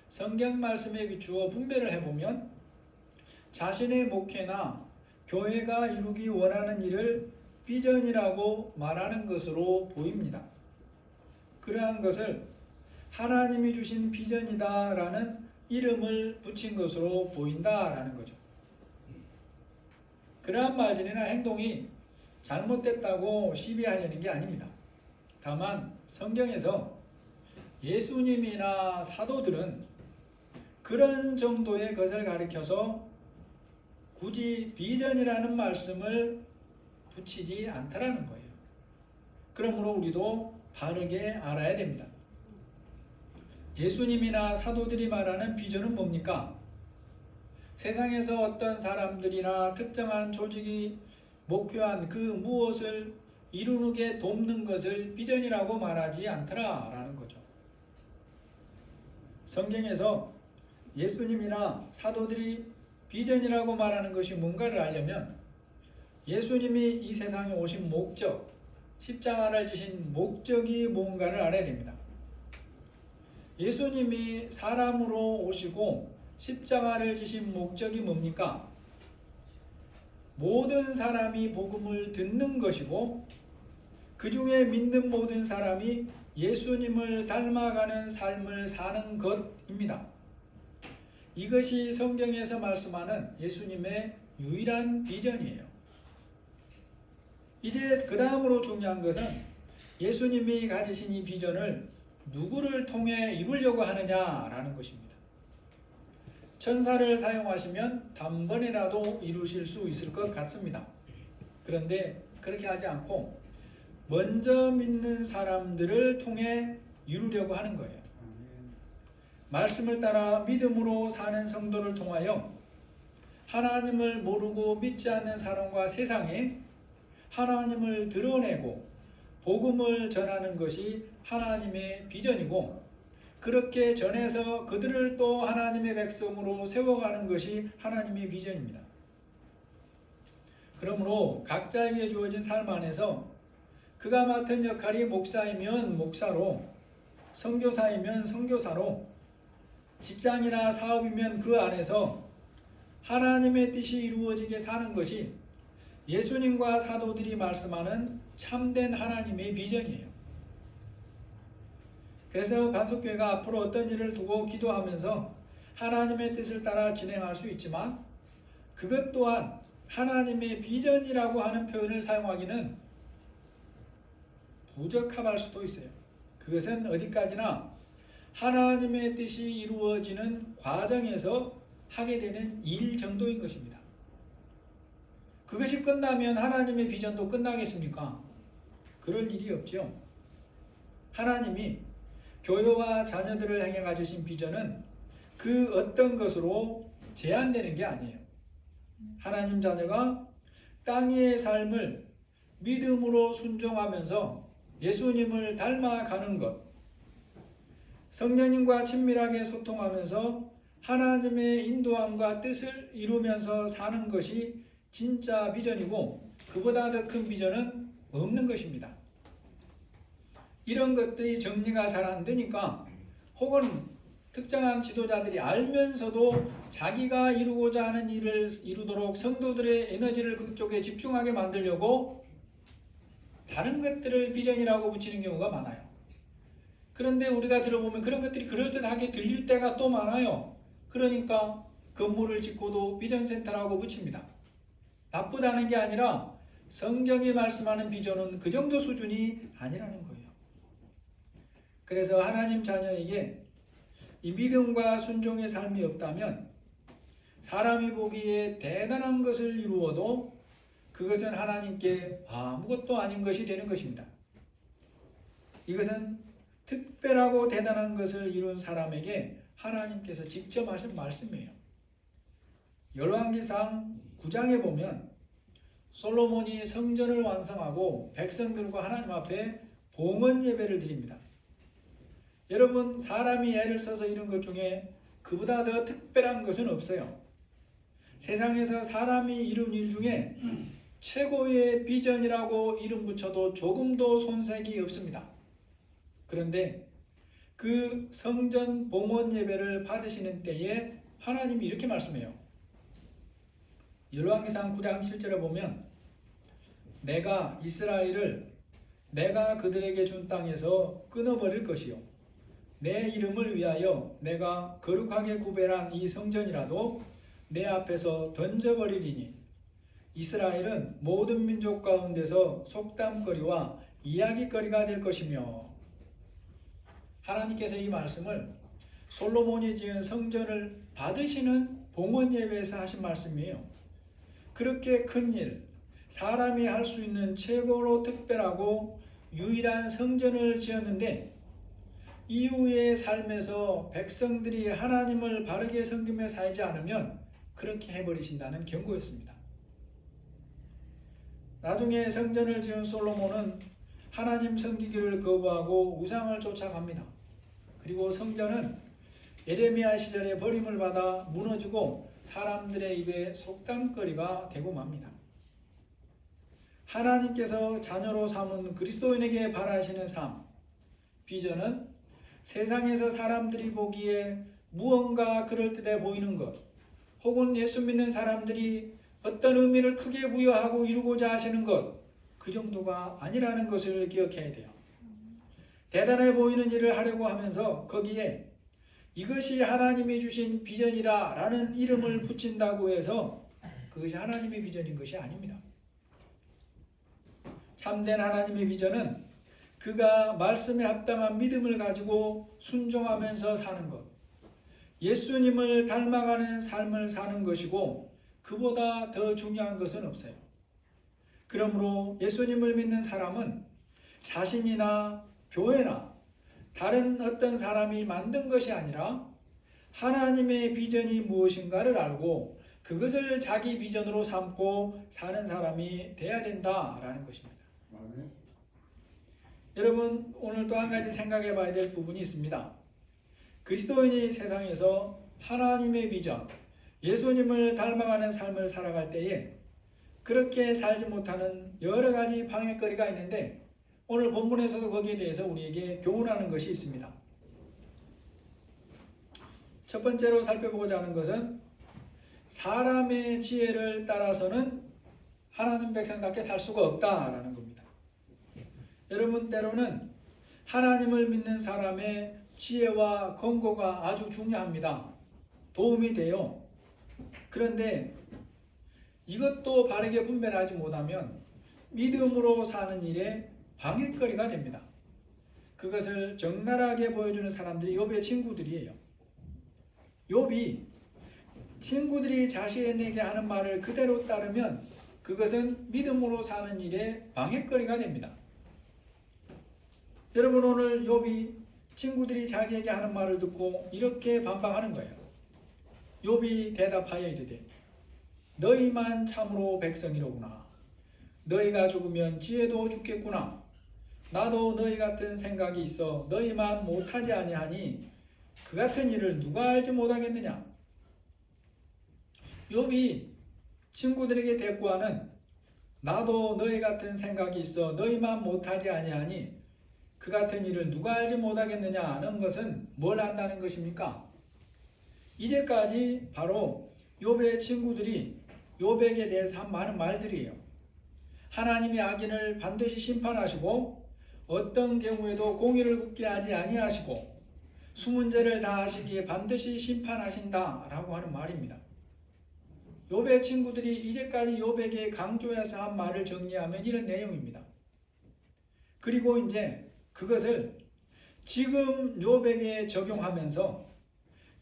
성경 말씀에 비추어 분별을 해보면 자신의 목회나 교회가 이루기 원하는 일을 비전이라고 말하는 것으로 보입니다. 그러한 것을 하나님이 주신 비전이다라는 이름을 붙인 것으로 보인다라는 거죠. 그러한 말들이나 행동이 잘못됐다고 시비하려는 게 아닙니다. 다만 성경에서 예수님이나 사도들은 그런 정도의 것을 가리켜서 굳이 비전이라는 말씀을 붙이지 않더라는 거예요. 그러므로 우리도 바르게 알아야 됩니다. 예수님이나 사도들이 말하는 비전은 뭡니까? 세상에서 어떤 사람들이나 특정한 조직이 목표한 그 무엇을 이루게 돕는 것을 비전이라고 말하지 않더라라는 거죠. 성경에서 예수님이나 사도들이 비전이라고 말하는 것이 뭔가를 알려면 예수님이 이 세상에 오신 목적, 십자가를 지신 목적이 뭔가를 알아야 됩니다. 예수님이 사람으로 오시고 십자가를 지신 목적이 뭡니까? 모든 사람이 복음을 듣는 것이고 그 중에 믿는 모든 사람이 예수님을 닮아가는 삶을 사는 것입니다. 이것이 성경에서 말씀하는 예수님의 유일한 비전이에요. 이제 그 다음으로 중요한 것은 예수님이 가지신 이 비전을 누구를 통해 이루려고 하느냐라는 것입니다. 천사를 사용하시면 단번에라도 이루실 수 있을 것 같습니다. 그런데 그렇게 하지 않고 먼저 믿는 사람들을 통해 이루려고 하는 거예요. 말씀을 따라 믿음으로 사는 성도를 통하여 하나님을 모르고 믿지 않는 사람과 세상에 하나님을 드러내고 복음을 전하는 것이 하나님의 비전이고 그렇게 전해서 그들을 또 하나님의 백성으로 세워가는 것이 하나님의 비전입니다. 그러므로 각자에게 주어진 삶 안에서 그가 맡은 역할이 목사이면 목사로, 선교사이면 선교사로, 직장이나 사업이면 그 안에서 하나님의 뜻이 이루어지게 사는 것이 예수님과 사도들이 말씀하는 참된 하나님의 비전이에요. 그래서 반석교회가 앞으로 어떤 일을 두고 기도하면서 하나님의 뜻을 따라 진행할 수 있지만 그것 또한 하나님의 비전이라고 하는 표현을 사용하기는 부적합할 수도 있어요. 그것은 어디까지나 하나님의 뜻이 이루어지는 과정에서 하게 되는 일 정도인 것입니다. 그것이 끝나면 하나님의 비전도 끝나겠습니까? 그럴 일이 없죠. 하나님이 교회와 자녀들을 향해 가지신 비전은 그 어떤 것으로 제한되는 게 아니에요. 하나님 자녀가 땅 위의 삶을 믿음으로 순종하면서 예수님을 닮아가는 것, 성령님과 친밀하게 소통하면서 하나님의 인도함과 뜻을 이루면서 사는 것이 진짜 비전이고 그보다 더 큰 비전은 없는 것입니다. 이런 것들이 정리가 잘 안 되니까 혹은 특정한 지도자들이 알면서도 자기가 이루고자 하는 일을 이루도록 성도들의 에너지를 그쪽에 집중하게 만들려고 다른 것들을 비전이라고 붙이는 경우가 많아요. 그런데 우리가 들어보면 그런 것들이 그럴듯하게 들릴 때가 또 많아요. 그러니까 건물을 짓고도 비전센터라고 붙입니다. 나쁘다는 게 아니라 성경이 말씀하는 비전은 그 정도 수준이 아니라는 거예요. 그래서 하나님 자녀에게 이 믿음과 순종의 삶이 없다면 사람이 보기에 대단한 것을 이루어도 그것은 하나님께 아무것도 아닌 것이 되는 것입니다. 이것은 특별하고 대단한 것을 이룬 사람에게 하나님께서 직접 하신 말씀이에요. 열왕기상 9장에 보면 솔로몬이 성전을 완성하고 백성들과 하나님 앞에 봉헌 예배를 드립니다. 여러분, 사람이 애를 써서 이룬 것 중에 그보다 더 특별한 것은 없어요. 세상에서 사람이 이룬 일 중에 최고의 비전이라고 이름 붙여도 조금도 손색이 없습니다. 그런데 그 성전 봉헌 예배를 받으시는 때에 하나님이 이렇게 말씀해요. 열왕기상 9장 7절에 보면 내가 이스라엘을 내가 그들에게 준 땅에서 끊어버릴 것이요 내 이름을 위하여 내가 거룩하게 구별한 이 성전이라도 내 앞에서 던져버리리니 이스라엘은 모든 민족 가운데서 속담거리와 이야기거리가 될 것이며 하나님께서 이 말씀을 솔로몬이 지은 성전을 받으시는 봉헌 예배에서 하신 말씀이에요. 그렇게 큰 일, 사람이 할 수 있는 최고로 특별하고 유일한 성전을 지었는데 이후의 삶에서 백성들이 하나님을 바르게 섬기며 살지 않으면 그렇게 해버리신다는 경고였습니다. 나중에 성전을 지은 솔로몬은 하나님 섬기기를 거부하고 우상을 쫓아갑니다. 그리고 성전은 예레미야 시절에 버림을 받아 무너지고 사람들의 입에 속담거리가 되고 맙니다. 하나님께서 자녀로 삼은 그리스도인에게 바라시는 삶, 비전은 세상에서 사람들이 보기에 무언가 그럴듯해 보이는 것, 혹은 예수 믿는 사람들이 어떤 의미를 크게 부여하고 이루고자 하시는 것, 그 정도가 아니라는 것을 기억해야 돼요. 대단해 보이는 일을 하려고 하면서 거기에 이것이 하나님이 주신 비전이라 라는 이름을 붙인다고 해서 그것이 하나님의 비전인 것이 아닙니다. 참된 하나님의 비전은 그가 말씀에 합당한 믿음을 가지고 순종하면서 사는 것, 예수님을 닮아가는 삶을 사는 것이고 그보다 더 중요한 것은 없어요. 그러므로 예수님을 믿는 사람은 자신이나 교회나 다른 어떤 사람이 만든 것이 아니라 하나님의 비전이 무엇인가를 알고 그것을 자기 비전으로 삼고 사는 사람이 돼야 된다라는 것입니다. 여러분, 오늘 또 한 가지 생각해 봐야 될 부분이 있습니다. 그리스도인이 세상에서 하나님의 비전, 예수님을 닮아가는 삶을 살아갈 때에 그렇게 살지 못하는 여러 가지 방해거리가 있는데 오늘 본문에서도 거기에 대해서 우리에게 교훈하는 것이 있습니다. 첫 번째로 살펴보고자 하는 것은 사람의 지혜를 따라서는 하나님 백성답게 살 수가 없다라는 겁니다. 여러분, 때로는 하나님을 믿는 사람의 지혜와 권고가 아주 중요합니다. 도움이 돼요. 그런데 이것도 바르게 분별하지 못하면 믿음으로 사는 일에 방해거리가 됩니다. 그것을 적나라하게 보여주는 사람들이 욥의 친구들이에요. 욥이 친구들이 자신에게 하는 말을 그대로 따르면 그것은 믿음으로 사는 일에 방해거리가 됩니다. 여러분, 오늘 욥이 친구들이 자기에게 하는 말을 듣고 이렇게 반박하는 거예요. 욥이 대답하여 이르되 너희만 참으로 백성이로구나. 너희가 죽으면 지혜도 죽겠구나. 나도 너희 같은 생각이 있어 너희만 못하지 아니하니 그 같은 일을 누가 알지 못하겠느냐. 욥이 친구들에게 대꾸하는 나도 너희 같은 생각이 있어 너희만 못하지 아니하니 그 같은 일을 누가 알지 못하겠느냐는 것은 뭘 안다는 것입니까? 이제까지 바로 욥의 친구들이 욥에게 대해서 한 많은 말들이에요. 하나님이 악인을 반드시 심판하시고 어떤 경우에도 공의를 굳게 하지 아니하시고 숨은 죄를 다하시기에 반드시 심판하신다라고 하는 말입니다. 욥의 친구들이 이제까지 욥에게 강조해서 한 말을 정리하면 이런 내용입니다. 그리고 이제 그것을 지금 욥에게 적용하면서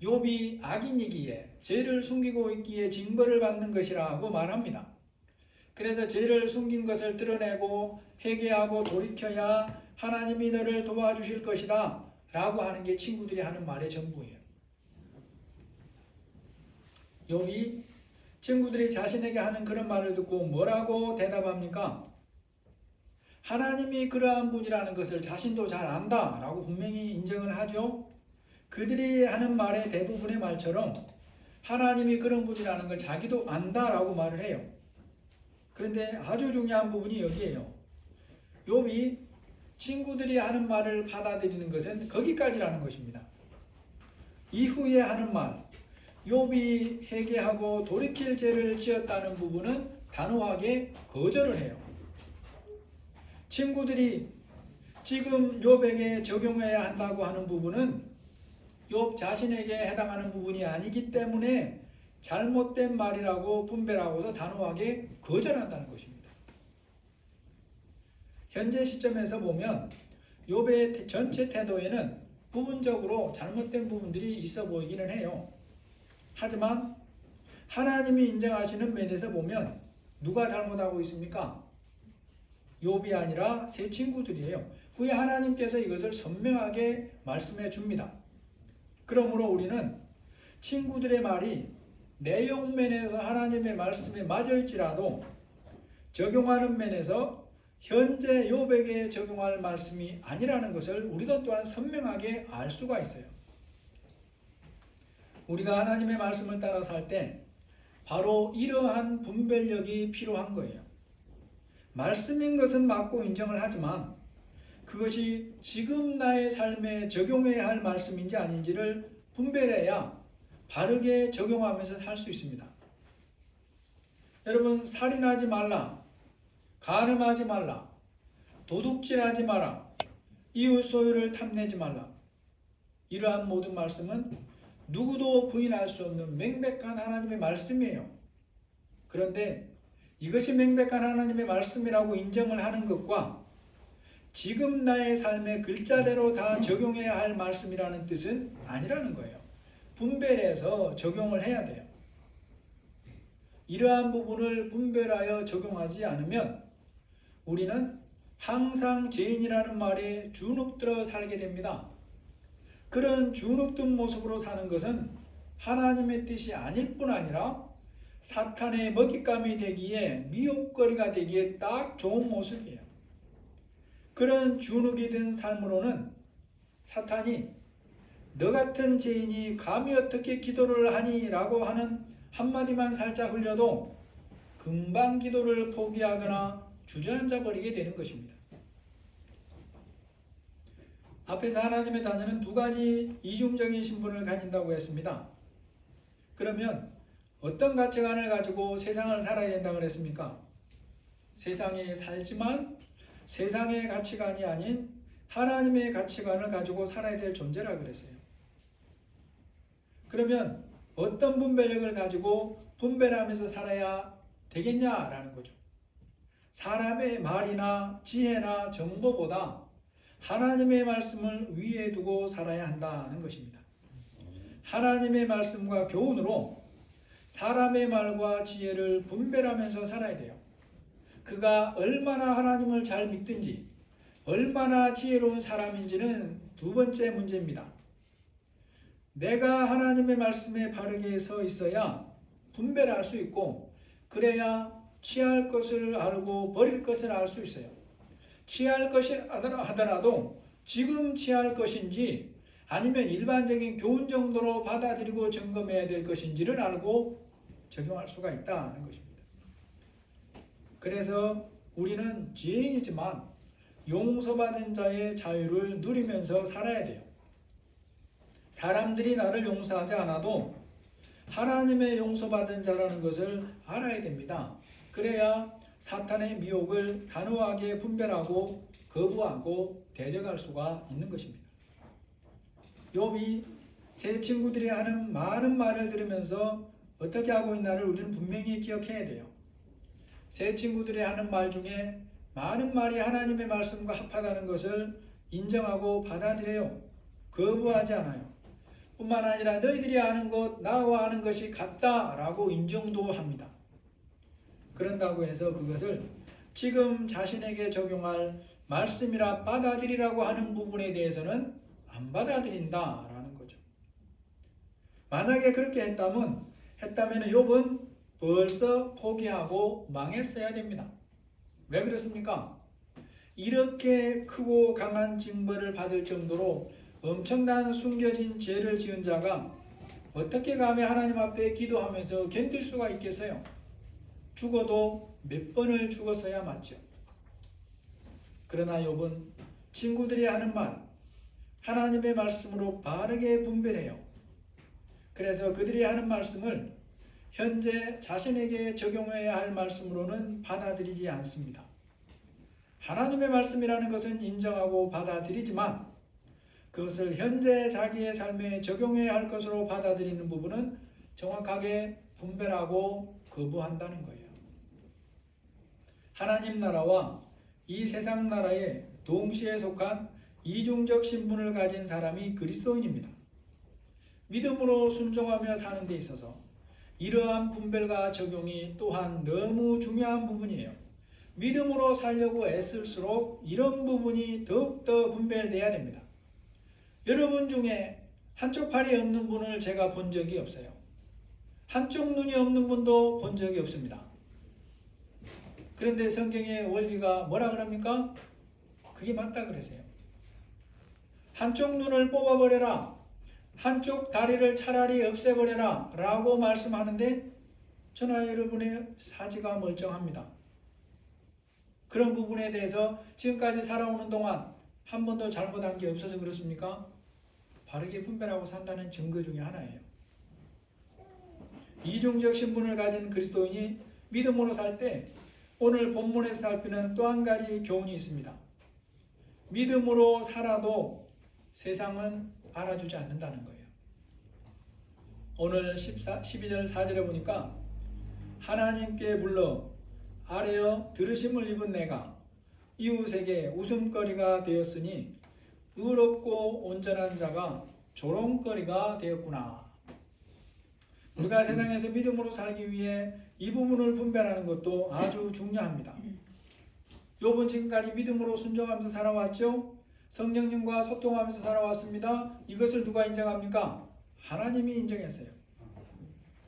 욥이 악인이기에 죄를 숨기고 있기에 징벌을 받는 것이라고 말합니다. 그래서 죄를 숨긴 것을 드러내고 회개하고 돌이켜야 하나님이 너를 도와주실 것이다 라고 하는 게 친구들이 하는 말의 전부예요. 욥이 친구들이 자신에게 하는 그런 말을 듣고 뭐라고 대답합니까? 하나님이 그러한 분이라는 것을 자신도 잘 안다 라고 분명히 인정을 하죠. 그들이 하는 말의 대부분의 말처럼 하나님이 그런 분이라는 걸 자기도 안다 라고 말을 해요. 그런데 아주 중요한 부분이 여기에요. 욥이 친구들이 하는 말을 받아들이는 것은 거기까지라는 것입니다. 이후에 하는 말, 욥이 회개하고 돌이킬 죄를 지었다는 부분은 단호하게 거절을 해요. 친구들이 지금 욥에게 적용해야 한다고 하는 부분은 욥 자신에게 해당하는 부분이 아니기 때문에 잘못된 말이라고 분별하고서 단호하게 거절한다는 것입니다. 현재 시점에서 보면 욥의 전체 태도에는 부분적으로 잘못된 부분들이 있어 보이기는 해요. 하지만 하나님이 인정하시는 면에서 보면 누가 잘못하고 있습니까? 욥이 아니라 세 친구들이에요. 후에 하나님께서 이것을 선명하게 말씀해 줍니다. 그러므로 우리는 친구들의 말이 내용 면에서 하나님의 말씀에 맞을지라도 적용하는 면에서 현재 욥에게 적용할 말씀이 아니라는 것을 우리도 또한 선명하게 알 수가 있어요. 우리가 하나님의 말씀을 따라 살 때 바로 이러한 분별력이 필요한 거예요. 말씀인 것은 맞고 인정을 하지만 그것이 지금 나의 삶에 적용해야 할 말씀인지 아닌지를 분별해야 바르게 적용하면서 살 수 있습니다. 여러분, 살인하지 말라, 간음하지 말라, 도둑질하지 마라, 이웃 소유를 탐내지 말라. 이러한 모든 말씀은 누구도 부인할 수 없는 명백한 하나님의 말씀이에요. 그런데 이것이 명백한 하나님의 말씀이라고 인정을 하는 것과 지금 나의 삶에 글자대로 다 적용해야 할 말씀이라는 뜻은 아니라는 거예요. 분별해서 적용을 해야 돼요. 이러한 부분을 분별하여 적용하지 않으면 우리는 항상 죄인이라는 말에 주눅들어 살게 됩니다. 그런 주눅든 모습으로 사는 것은 하나님의 뜻이 아닐 뿐 아니라 사탄의 먹잇감이 되기에 미혹거리가 되기에 딱 좋은 모습이에요. 그런 주눅이 든 삶으로는 사탄이 너 같은 죄인이 감히 어떻게 기도를 하니? 라고 하는 한마디만 살짝 흘려도 금방 기도를 포기하거나 주저앉아 버리게 되는 것입니다. 앞에서 하나님의 자녀는 두 가지 이중적인 신분을 가진다고 했습니다. 그러면 어떤 가치관을 가지고 세상을 살아야 된다고 그랬습니까? 세상에 살지만 세상의 가치관이 아닌 하나님의 가치관을 가지고 살아야 될 존재라 그랬어요. 그러면 어떤 분별력을 가지고 분별하면서 살아야 되겠냐라는 거죠. 사람의 말이나 지혜나 정보보다 하나님의 말씀을 위에 두고 살아야 한다는 것입니다. 하나님의 말씀과 교훈으로 사람의 말과 지혜를 분별하면서 살아야 돼요. 그가 얼마나 하나님을 잘 믿든지 얼마나 지혜로운 사람인지는 두 번째 문제입니다. 내가 하나님의 말씀에 바르게 서 있어야 분별할 수 있고 그래야 취할 것을 알고 버릴 것을 알 수 있어요. 취할 것이 하더라도 지금 취할 것인지 아니면 일반적인 교훈 정도로 받아들이고 점검해야 될 것인지를 알고 적용할 수가 있다는 것입니다. 그래서 우리는 죄인이지만 용서받은 자의 자유를 누리면서 살아야 돼요. 사람들이 나를 용서하지 않아도 하나님의 용서받은 자라는 것을 알아야 됩니다. 그래야 사탄의 미혹을 단호하게 분별하고 거부하고 대적할 수가 있는 것입니다. 욥이 세 친구들이 하는 많은 말을 들으면서 어떻게 하고 있나를 우리는 분명히 기억해야 돼요. 세 친구들이 하는 말 중에 많은 말이 하나님의 말씀과 합하다는 것을 인정하고 받아들여요. 거부하지 않아요. 뿐만 아니라 너희들이 아는 것 나와 아는 것이 같다라고 인정도 합니다. 그런다고 해서 그것을 지금 자신에게 적용할 말씀이라 받아들이라고 하는 부분에 대해서는 안 받아들인다라는 거죠. 만약에 그렇게 했다면 욥은 벌써 포기하고 망했어야 됩니다. 왜 그렇습니까? 이렇게 크고 강한 징벌을 받을 정도로 엄청난 숨겨진 죄를 지은 자가 어떻게 감히 하나님 앞에 기도하면서 견딜 수가 있겠어요? 죽어도 몇 번을 죽었어야 맞죠. 그러나 욥은 친구들이 하는 말, 하나님의 말씀으로 바르게 분별해요. 그래서 그들이 하는 말씀을 현재 자신에게 적용해야 할 말씀으로는 받아들이지 않습니다. 하나님의 말씀이라는 것은 인정하고 받아들이지만 그것을 현재 자기의 삶에 적용해야 할 것으로 받아들이는 부분은 정확하게 분별하고 거부한다는 거예요. 하나님 나라와 이 세상 나라에 동시에 속한 이중적 신분을 가진 사람이 그리스도인입니다. 믿음으로 순종하며 사는 데 있어서 이러한 분별과 적용이 또한 너무 중요한 부분이에요. 믿음으로 살려고 애쓸수록 이런 부분이 더욱더 분별돼야 됩니다. 여러분 중에 한쪽 팔이 없는 분을 제가 본 적이 없어요. 한쪽 눈이 없는 분도 본 적이 없습니다. 그런데 성경의 원리가 뭐라 그럽니까? 그게 맞다 그러세요. 한쪽 눈을 뽑아버려라, 한쪽 다리를 차라리 없애버려라 라고 말씀하는데 저나 여러분의 사지가 멀쩡합니다. 그런 부분에 대해서 지금까지 살아오는 동안 한 번도 잘못한 게 없어서 그렇습니까? 바르게 분별하고 산다는 증거 중에 하나예요. 이중적 신분을 가진 그리스도인이 믿음으로 살 때 오늘 본문에서 살피는 또 한 가지 교훈이 있습니다. 믿음으로 살아도 세상은 알아주지 않는다는 거예요. 오늘 12절 4절에 보니까 하나님께 불러 아뢰어 들으심을 입은 내가 이웃에게 웃음거리가 되었으니 의롭고 온전한 자가 조롱거리가 되었구나. 우리가 세상에서 믿음으로 살기 위해 이 부분을 분별하는 것도 아주 중요합니다. 욥은 지금까지 믿음으로 순종하면서 살아왔죠. 성령님과 소통하면서 살아왔습니다. 이것을 누가 인정합니까? 하나님이 인정했어요.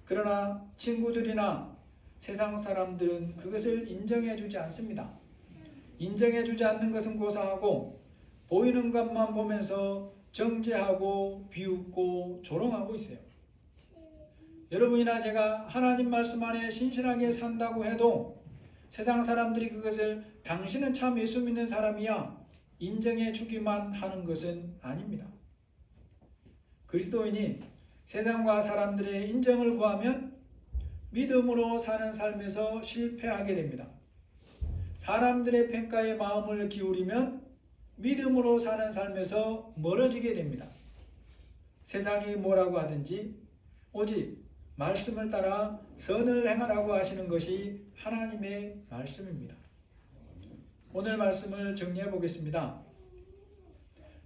그러나 친구들이나 세상 사람들은 그것을 인정해주지 않습니다. 인정해주지 않는 것은 고사하고 보이는 것만 보면서 정죄하고 비웃고 조롱하고 있어요. 여러분이나 제가 하나님 말씀 안에 신실하게 산다고 해도 세상 사람들이 그것을 당신은 참 예수 믿는 사람이야 인정해 주기만 하는 것은 아닙니다. 그리스도인이 세상과 사람들의 인정을 구하면 믿음으로 사는 삶에서 실패하게 됩니다. 사람들의 평가에 마음을 기울이면 믿음으로 사는 삶에서 멀어지게 됩니다. 세상이 뭐라고 하든지 오직 말씀을 따라 선을 행하라고 하시는 것이 하나님의 말씀입니다. 오늘 말씀을 정리해 보겠습니다.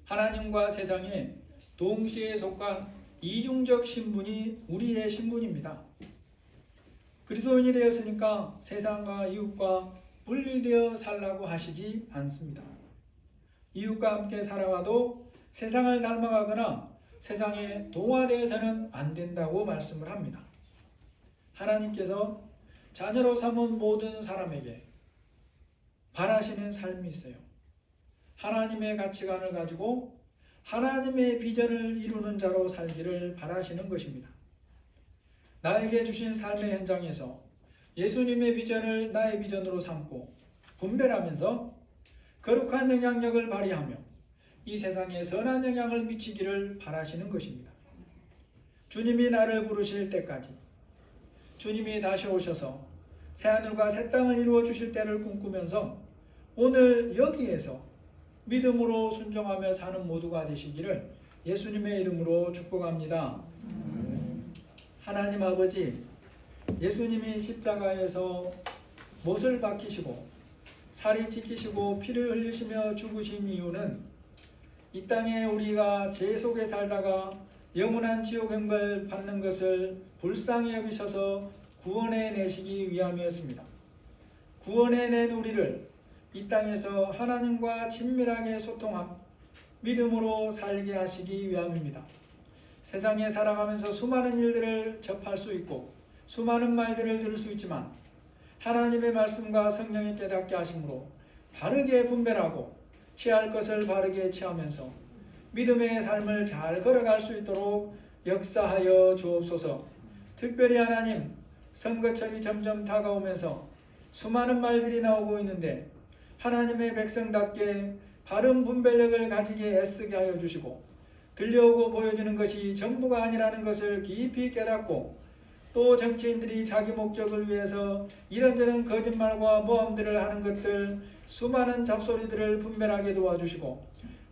하나님과 세상에 동시에 속한 이중적 신분이 우리의 신분입니다. 그리스도인이 되었으니까 세상과 이웃과 분리되어 살라고 하시지 않습니다. 이웃과 함께 살아와도 세상을 닮아가거나 세상에 동화되어서는 안 된다고 말씀을 합니다. 하나님께서 자녀로 삼은 모든 사람에게 바라시는 삶이 있어요. 하나님의 가치관을 가지고 하나님의 비전을 이루는 자로 살기를 바라시는 것입니다. 나에게 주신 삶의 현장에서 예수님의 비전을 나의 비전으로 삼고 분별하면서 거룩한 영향력을 발휘하며 이 세상에 선한 영향을 미치기를 바라시는 것입니다. 주님이 나를 부르실 때까지, 주님이 다시 오셔서 새하늘과 새 땅을 이루어 주실 때를 꿈꾸면서 오늘 여기에서 믿음으로 순종하며 사는 모두가 되시기를 예수님의 이름으로 축복합니다. 하나님 아버지, 예수님이 십자가에서 못을 박히시고 살이 찢기시고 피를 흘리시며 죽으신 이유는 이 땅에 우리가 죄 속에 살다가 영원한 지옥 형벌 받는 것을 불쌍히 여기셔서 구원해 내시기 위함이었습니다. 구원해 낸 우리를 이 땅에서 하나님과 친밀하게 소통함, 믿음으로 살게 하시기 위함입니다. 세상에 살아가면서 수많은 일들을 접할 수 있고 수많은 말들을 들을 수 있지만 하나님의 말씀과 성령이 깨닫게 하심으로 바르게 분별하고 취할 것을 바르게 취하면서 믿음의 삶을 잘 걸어갈 수 있도록 역사하여 주옵소서. 특별히 하나님, 선거철이 점점 다가오면서 수많은 말들이 나오고 있는데 하나님의 백성답게 바른 분별력을 가지게 애쓰게 하여 주시고 들려오고 보여주는 것이 전부가 아니라는 것을 깊이 깨닫고 또 정치인들이 자기 목적을 위해서 이런저런 거짓말과 모함들을 하는 것들 수많은 잡소리들을 분별하게 도와주시고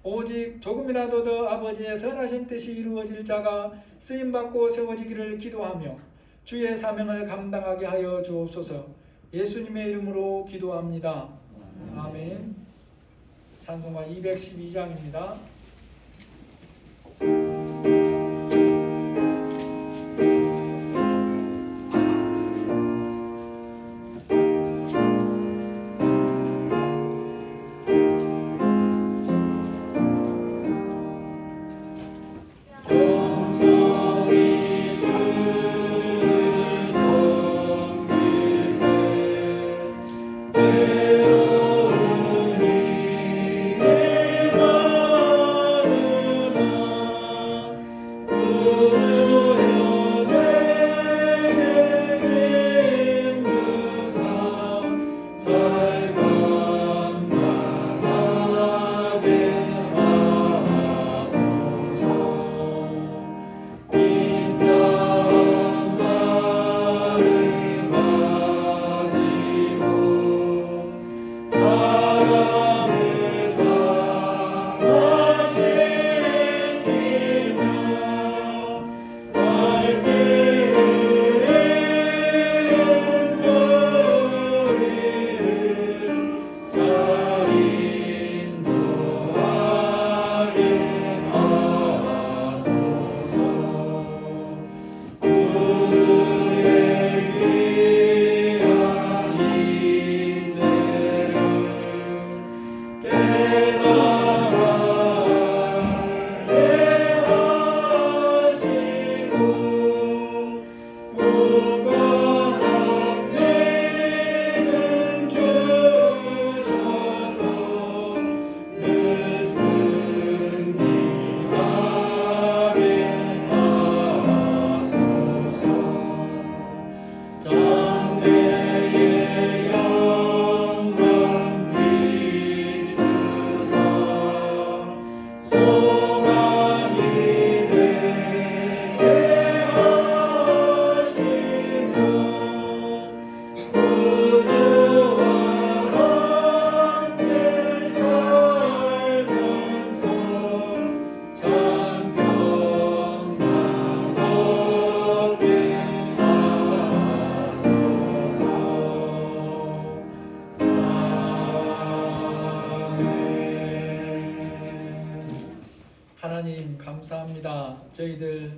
오직 조금이라도 더 아버지의 선하신 뜻이 이루어질 자가 쓰임받고 세워지기를 기도하며 주의 사명을 감당하게 하여 주옵소서. 예수님의 이름으로 기도합니다. 아멘. 찬송가 212장입니다. 하나님 감사합니다. 저희들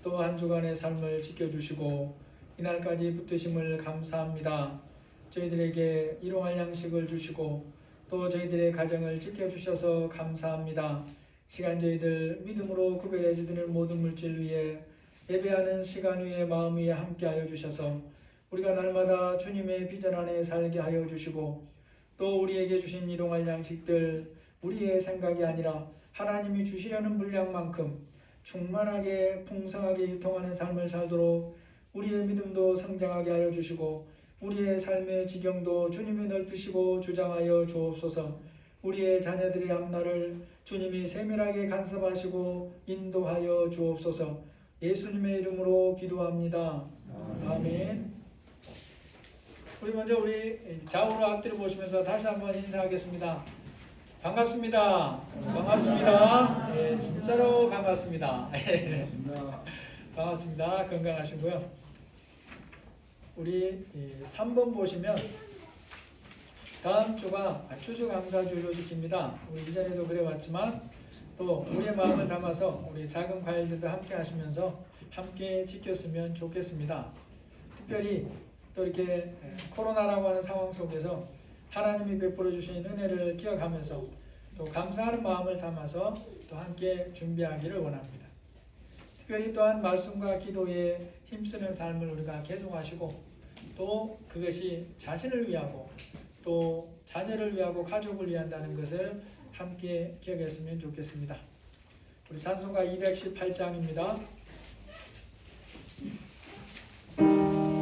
또 한 주간의 삶을 지켜주시고 이날까지 붙드심을 감사합니다. 저희들에게 일용할 양식을 주시고 또 저희들의 가정을 지켜주셔서 감사합니다. 시간 저희들 믿음으로 구별해지는 모든 물질 위에 예배하는 시간 위에 마음 위에 함께하여 주셔서 우리가 날마다 주님의 비전 안에 살게 하여 주시고 또 우리에게 주신 일용할 양식들 우리의 생각이 아니라 하나님이 주시려는 분량만큼 충만하게 풍성하게 유통하는 삶을 살도록 우리의 믿음도 성장하게 하여 주시고 우리의 삶의 지경도 주님이 넓히시고 주장하여 주옵소서. 우리의 자녀들의 앞날을 주님이 세밀하게 간섭하시고 인도하여 주옵소서. 예수님의 이름으로 기도합니다. 아멘. 우리 먼저 우리 좌우로 앞뒤로 보시면서 다시 한번 인사하겠습니다. 반갑습니다. 반갑습니다. 예, 진짜로 반갑습니다. 반갑습니다. 건강하시고요. 우리 3번 보시면 다음 주가 추수감사주일로 지킵니다. 우리 이전에도 그래왔지만 또 우리의 마음을 담아서 우리 작은 과일들도 함께 하시면서 함께 지켰으면 좋겠습니다. 특별히 또 이렇게 코로나라고 하는 상황 속에서 하나님이 베풀어 주신 은혜를 기억하면서 또 감사하는 마음을 담아서 또 함께 준비하기를 원합니다. 특별히 또한 말씀과 기도에 힘쓰는 삶을 우리가 계속하시고 또 그것이 자신을 위하고 또 자녀를 위하고 가족을 위한다는 것을 함께 기억했으면 좋겠습니다. 우리 찬송가 218장입니다. 주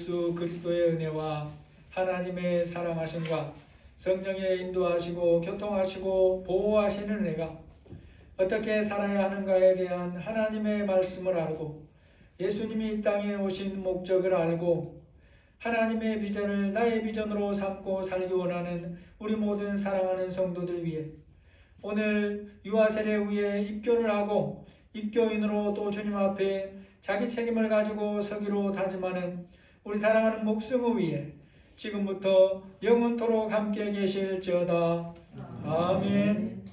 예수 그리스도의 은혜와 하나님의 사랑하심과 성령의 인도하시고 교통하시고 보호하시는 은혜가 어떻게 살아야 하는가에 대한 하나님의 말씀을 알고 예수님이 이 땅에 오신 목적을 알고 하나님의 비전을 나의 비전으로 삼고 살기 원하는 우리 모든 사랑하는 성도들 위해 오늘 유아 세례 후에 입교를 하고 입교인으로 또 주님 앞에 자기 책임을 가지고 서기로 다짐하는 우리 사랑하는 목숨을 위해 지금부터 영원토록 함께 계실지어다. 아멘.